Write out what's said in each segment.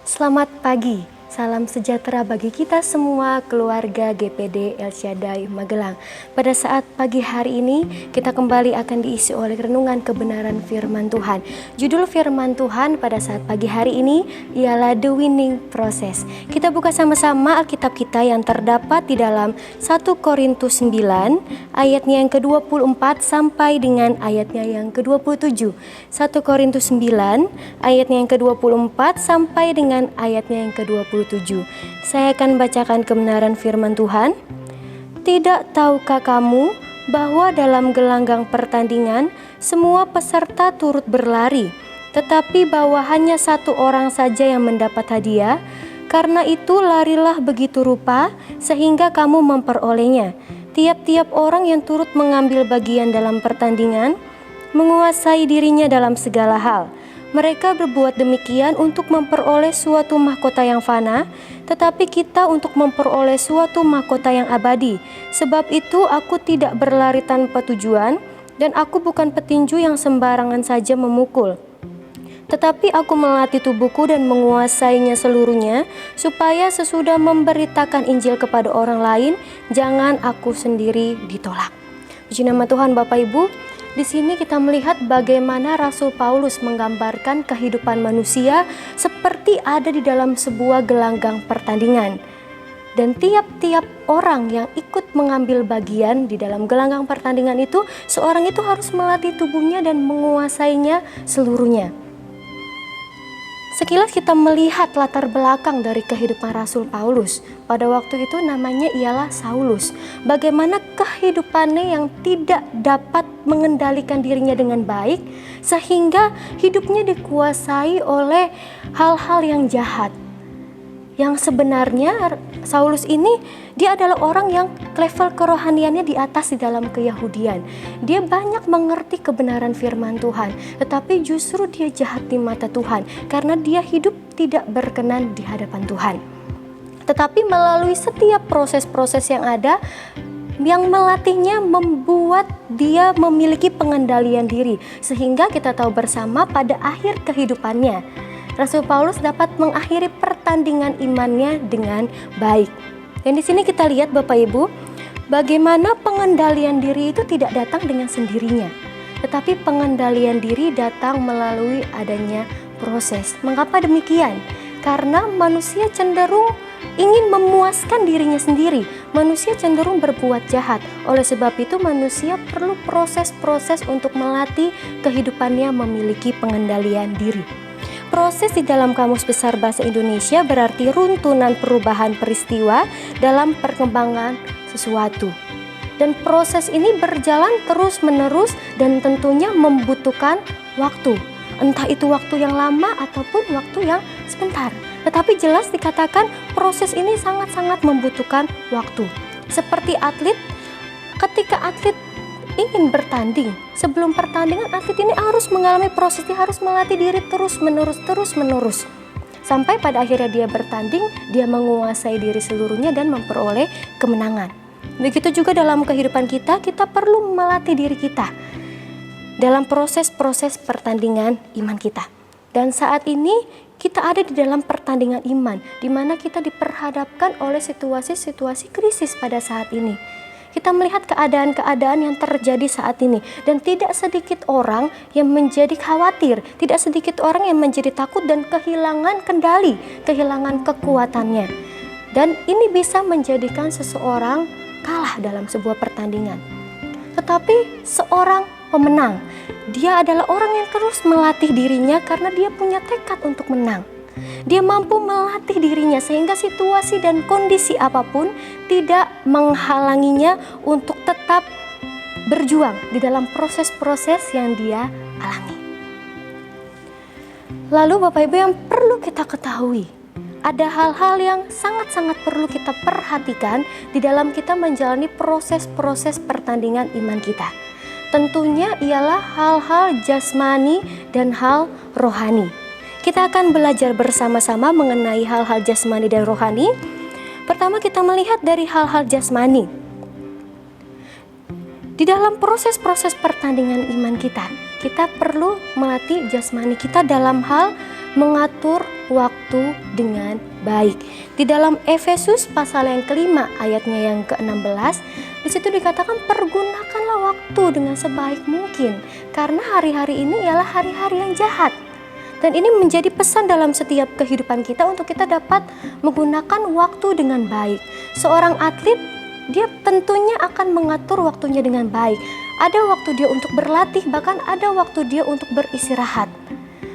Selamat pagi, salam sejahtera bagi kita semua keluarga GPD El Shaddai Magelang. Pada saat pagi hari ini kita kembali akan diisi oleh renungan kebenaran firman Tuhan. Judul firman Tuhan pada saat pagi hari ini ialah The Winning Process. Kita buka sama-sama Alkitab kita yang terdapat di dalam 1 Korintus 9 ayatnya yang ke-24 sampai dengan ayatnya yang ke-27. 1 Korintus 9 ayatnya yang ke-24 sampai dengan ayatnya yang ke-27. Saya akan bacakan kebenaran firman Tuhan. Tidak tahukah kamu bahwa dalam gelanggang pertandingan semua peserta turut berlari, tetapi bahwa hanya satu orang saja yang mendapat hadiah? Karena itu larilah begitu rupa sehingga kamu memperolehnya. Tiap-tiap orang yang turut mengambil bagian dalam pertandingan menguasai dirinya dalam segala hal. Mereka berbuat demikian untuk memperoleh suatu mahkota yang fana, tetapi kita untuk memperoleh suatu mahkota yang abadi. Sebab itu aku tidak berlari tanpa tujuan, dan aku bukan petinju yang sembarangan saja memukul. Tetapi aku melatih tubuhku dan menguasainya seluruhnya, supaya sesudah memberitakan Injil kepada orang lain, jangan aku sendiri ditolak. Puji nama Tuhan Bapak Ibu. Di sini kita melihat bagaimana Rasul Paulus menggambarkan kehidupan manusia seperti ada di dalam sebuah gelanggang pertandingan. Dan tiap-tiap orang yang ikut mengambil bagian di dalam gelanggang pertandingan itu, seorang itu harus melatih tubuhnya dan menguasainya seluruhnya. Sekilas kita melihat latar belakang dari kehidupan Rasul Paulus. Pada waktu itu namanya ialah Saulus. Bagaimana kehidupannya yang tidak dapat mengendalikan dirinya dengan baik, sehingga hidupnya dikuasai oleh hal-hal yang jahat. Yang sebenarnya Saulus ini dia adalah orang yang level kerohaniannya di atas di dalam keyahudian. Dia banyak mengerti kebenaran firman Tuhan, tetapi justru dia jahat di mata Tuhan karena dia hidup tidak berkenan di hadapan Tuhan. Tetapi melalui setiap proses-proses yang ada, yang melatihnya membuat dia memiliki pengendalian diri, sehingga kita tahu bersama pada akhir kehidupannya Rasul Paulus dapat mengakhiri pertandingan imannya dengan baik. Dan di sini kita lihat Bapak Ibu, bagaimana pengendalian diri itu tidak datang dengan sendirinya, tetapi pengendalian diri datang melalui adanya proses. Mengapa demikian? Karena manusia cenderung ingin memuaskan dirinya sendiri. Manusia cenderung berbuat jahat. Oleh sebab itu manusia perlu proses-proses untuk melatih kehidupannya memiliki pengendalian diri. Proses di dalam Kamus Besar Bahasa Indonesia berarti runtunan perubahan peristiwa dalam perkembangan sesuatu. Dan proses ini berjalan terus-menerus dan tentunya membutuhkan waktu. Entah itu waktu yang lama ataupun waktu yang sebentar. Tetapi jelas dikatakan proses ini sangat-sangat membutuhkan waktu. Seperti atlet, ketika atlet ingin bertanding, sebelum pertandingan atlet ini harus mengalami proses, dia harus melatih diri terus-menerus sampai pada akhirnya dia bertanding, dia menguasai diri seluruhnya dan memperoleh kemenangan. Begitu juga dalam kehidupan kita, kita perlu melatih diri kita dalam proses-proses pertandingan iman kita. Dan saat ini kita ada di dalam pertandingan iman, di mana kita diperhadapkan oleh situasi-situasi krisis pada saat ini. Kita melihat keadaan-keadaan yang terjadi saat ini, dan tidak sedikit orang yang menjadi khawatir, tidak sedikit orang yang menjadi takut dan kehilangan kendali, kehilangan kekuatannya. Dan ini bisa menjadikan seseorang kalah dalam sebuah pertandingan. Tetapi seorang pemenang, dia adalah orang yang terus melatih dirinya karena dia punya tekad untuk menang. Dia mampu melatih dirinya sehingga situasi dan kondisi apapun tidak menghalanginya untuk tetap berjuang di dalam proses-proses yang dia alami. Lalu Bapak Ibu yang perlu kita ketahui, ada hal-hal yang sangat-sangat perlu kita perhatikan di dalam kita menjalani proses-proses pertandingan iman kita. Tentunya ialah hal-hal jasmani dan hal rohani. Kita akan belajar bersama-sama mengenai hal-hal jasmani dan rohani. Pertama kita melihat dari hal-hal jasmani. Di dalam proses-proses pertandingan iman kita, kita perlu melatih jasmani kita dalam hal mengatur waktu dengan baik. Di dalam Efesus pasal yang kelima ayatnya yang ke-16, di situ dikatakan pergunakanlah waktu dengan sebaik mungkin karena hari-hari ini ialah hari-hari yang jahat. Dan ini menjadi pesan dalam setiap kehidupan kita untuk kita dapat menggunakan waktu dengan baik. Seorang atlet, dia tentunya akan mengatur waktunya dengan baik. Ada waktu dia untuk berlatih, bahkan ada waktu dia untuk beristirahat.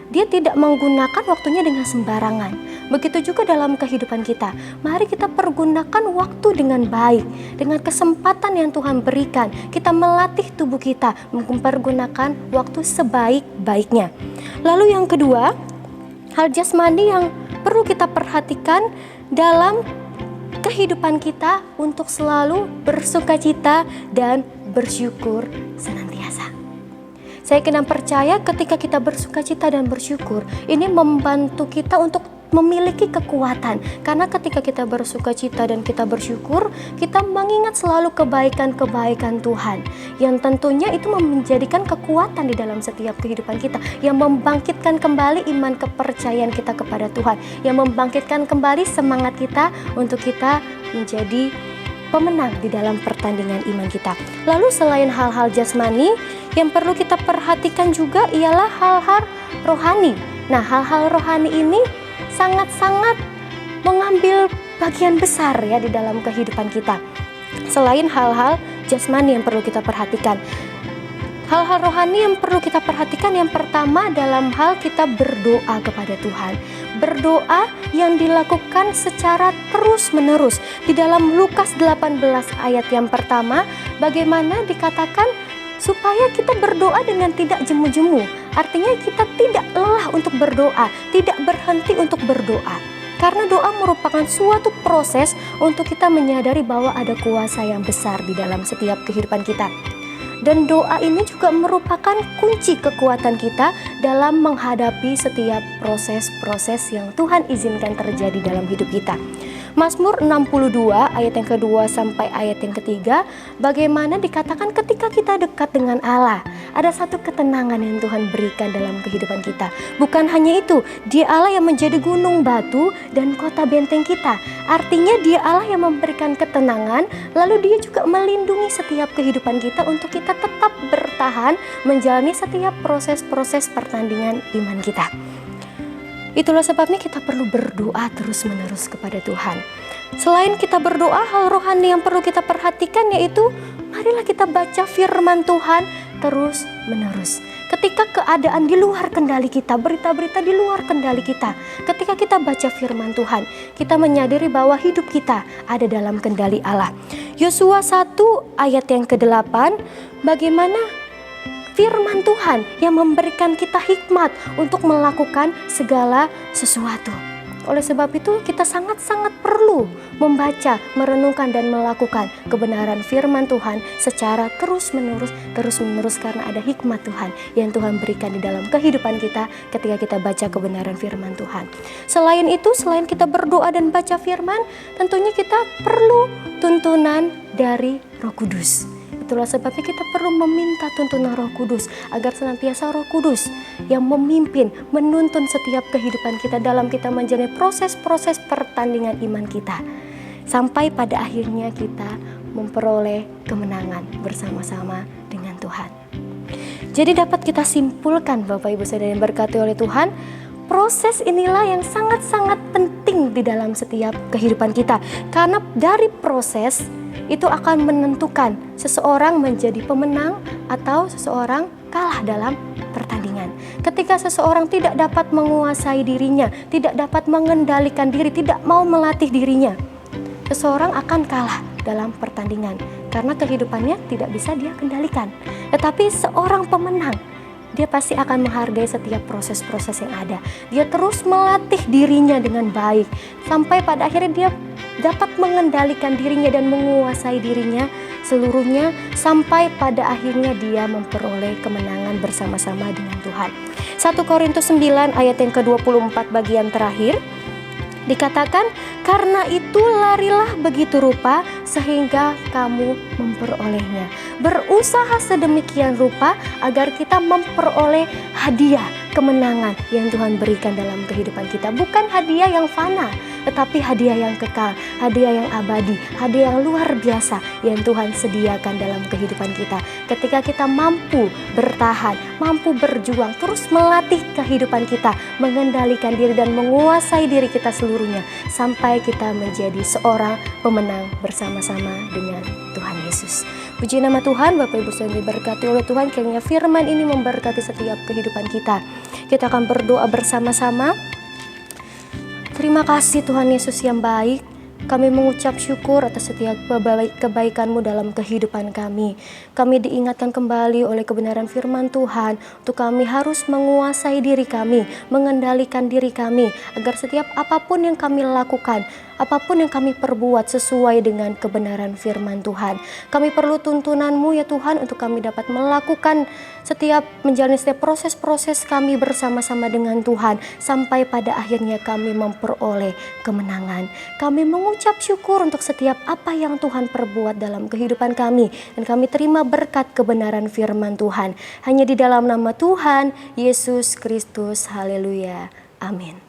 Dia tidak menggunakan waktunya dengan sembarangan. Begitu juga dalam kehidupan kita. Mari kita pergunakan waktu dengan baik. Dengan kesempatan yang Tuhan berikan, kita melatih tubuh kita mempergunakan waktu sebaik-baiknya. Lalu yang kedua, hal jasmani yang perlu kita perhatikan dalam kehidupan kita untuk selalu bersukacita dan bersyukur senantiasa. Saya kena percaya ketika kita bersukacita dan bersyukur, ini membantu kita untuk memiliki kekuatan. Karena ketika kita bersukacita dan kita bersyukur, kita mengingat selalu kebaikan-kebaikan Tuhan, yang tentunya itu menjadikan kekuatan di dalam setiap kehidupan kita, yang membangkitkan kembali iman kepercayaan kita kepada Tuhan, yang membangkitkan kembali semangat kita untuk kita menjadi pemenang di dalam pertandingan iman kita. Lalu selain hal-hal jasmani, yang perlu kita perhatikan juga ialah hal-hal rohani. Nah, hal-hal rohani ini sangat-sangat mengambil bagian besar ya di dalam kehidupan kita. Selain hal-hal jasmani yang perlu kita perhatikan, hal-hal rohani yang perlu kita perhatikan, yang pertama dalam hal kita berdoa kepada Tuhan. Berdoa yang dilakukan secara terus-menerus. Di dalam Lukas 18 ayat yang pertama, bagaimana dikatakan supaya kita berdoa dengan tidak jemu-jemu. Artinya kita tidak lelah untuk berdoa, tidak berhenti untuk berdoa. Karena doa merupakan suatu proses untuk kita menyadari bahwa ada kuasa yang besar di dalam setiap kehidupan kita. Dan doa ini juga merupakan kunci kekuatan kita dalam menghadapi setiap proses-proses yang Tuhan izinkan terjadi dalam hidup kita. Mazmur 62 ayat yang kedua sampai ayat yang ketiga, bagaimana dikatakan ketika kita dekat dengan Allah, ada satu ketenangan yang Tuhan berikan dalam kehidupan kita. Bukan hanya itu, Dia Allah yang menjadi gunung batu dan kota benteng kita. Artinya Dia Allah yang memberikan ketenangan, lalu Dia juga melindungi setiap kehidupan kita untuk kita tetap bertahan menjalani setiap proses-proses pertandingan iman kita. Itulah sebabnya kita perlu berdoa terus-menerus kepada Tuhan. Selain kita berdoa, hal rohani yang perlu kita perhatikan yaitu marilah kita baca firman Tuhan terus-menerus. Ketika keadaan di luar kendali kita, berita-berita di luar kendali kita, ketika kita baca firman Tuhan, kita menyadari bahwa hidup kita ada dalam kendali Allah. Yosua 1 ayat yang ke-8, bagaimana firman Tuhan yang memberikan kita hikmat untuk melakukan segala sesuatu. Oleh sebab itu kita sangat-sangat perlu membaca, merenungkan dan melakukan kebenaran firman Tuhan secara terus-menerus karena ada hikmat Tuhan yang Tuhan berikan di dalam kehidupan kita ketika kita baca kebenaran firman Tuhan. Selain itu, selain kita berdoa dan baca firman, tentunya kita perlu tuntunan dari Roh Kudus. Itulah sebabnya kita perlu meminta tuntunan Roh Kudus agar senantiasa Roh Kudus yang memimpin, menuntun setiap kehidupan kita dalam kita menjalani proses-proses pertandingan iman kita. Sampai pada akhirnya kita memperoleh kemenangan bersama-sama dengan Tuhan. Jadi dapat kita simpulkan Bapak Ibu Saudara yang berkati oleh Tuhan, proses inilah yang sangat-sangat penting di dalam setiap kehidupan kita. Karena dari proses itu akan menentukan seseorang menjadi pemenang atau seseorang kalah dalam pertandingan. Ketika seseorang tidak dapat menguasai dirinya, tidak dapat mengendalikan diri, tidak mau melatih dirinya, seseorang akan kalah dalam pertandingan karena kehidupannya tidak bisa dia kendalikan. Tetapi seorang pemenang, dia pasti akan menghargai setiap proses-proses yang ada. Dia terus melatih dirinya dengan baik sampai pada akhirnya dia dapat mengendalikan dirinya dan menguasai dirinya seluruhnya sampai pada akhirnya dia memperoleh kemenangan bersama-sama dengan Tuhan. 1 Korintus 9 ayat yang ke-24 bagian terakhir. Dikatakan, karena itu larilah begitu rupa sehingga kamu memperolehnya. Berusaha sedemikian rupa agar kita memperoleh hadiah kemenangan yang Tuhan berikan dalam kehidupan kita. Bukan hadiah yang fana, tetapi hadiah yang kekal, hadiah yang abadi, hadiah yang luar biasa yang Tuhan sediakan dalam kehidupan kita. Ketika kita mampu bertahan, mampu berjuang, terus melatih kehidupan kita, mengendalikan diri dan menguasai diri kita seluruhnya, sampai kita menjadi seorang pemenang bersama-sama dengan Tuhan Yesus. Puji nama Tuhan. Bapak Ibu yang diberkati oleh Tuhan, kiranya firman ini memberkati setiap kehidupan kita. Kita akan berdoa bersama-sama. Terima kasih Tuhan Yesus yang baik. Kami mengucap syukur atas setiap kebaikan-Mu dalam kehidupan kami. Kami diingatkan kembali oleh kebenaran firman Tuhan untuk kami harus menguasai diri kami, mengendalikan diri kami, agar setiap apapun yang kami lakukan, apapun yang kami perbuat sesuai dengan kebenaran firman Tuhan. Kami perlu tuntunan-Mu ya Tuhan untuk kami dapat melakukan menjalani setiap proses-proses kami bersama-sama dengan Tuhan, sampai pada akhirnya kami memperoleh kemenangan. Kami mengucap syukur untuk setiap apa yang Tuhan perbuat dalam kehidupan kami, dan kami terima berkat kebenaran firman Tuhan. Hanya di dalam nama Tuhan Yesus Kristus. Haleluya. Amin.